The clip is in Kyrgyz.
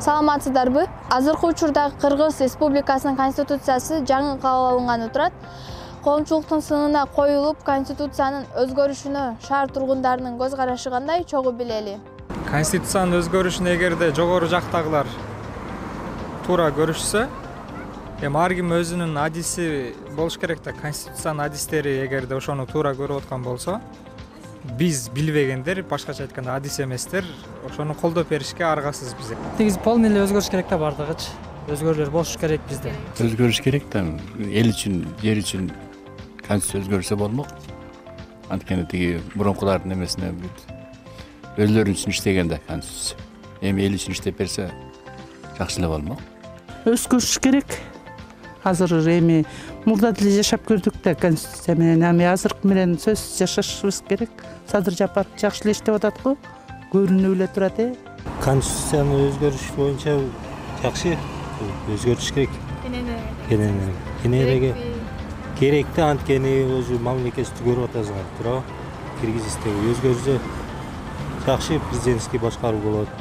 Саламатсыздарбы? Азыркы учурда Кыргыз Республикасынын Конституциясы жаңы кабыл алынганы турат. Коомчулуктун сынына коюлуп, Конституциянын өзгөрүшүнө шаар тургундарынын көз карашы кандай чогуу билели. Конституциянын өзгөрүшүн эгерде жогору жактагылар туура көрүшсө, ар ким өзүнүн адиси болуш керек да. Конституциянын адистери эгерде ошону туура көрүп аткан болсо, биз билбегендер, башкача айтканда адис эместер, ошону колдоп беришке аргасыз биз. Негизи полный эле өзгөрүш керек да, бардыгычы. Өзгөрүүлөр болуш керек бизде. Өзгөрүш керек да, эл үчүн, жер үчүн конституция өзгөрсө болмок. Анткени тиги мурункулардын эмесине өзлөрү үчүн иштеген да конституция. Эми эл үчүн иштеп берсе жакшы эле болмок. Өзгөрүш керек. Азыр эми мурда деле жашап көрдүк да конституция менен, эми азыркы менен сөзсүз жашашыбыз керек. Садыр Жапаров жакшы эле иштеп атат го, көрүнүп эле турат. Конституцияны өзгөрүш боюнча жакшы өзгөрүш керек. Кененеге керекти, анткени өзү мамлекетти көрүп атасыңар, туурабы? Киргизстеги өзгөрсө жакшы президентский башкаруу болот.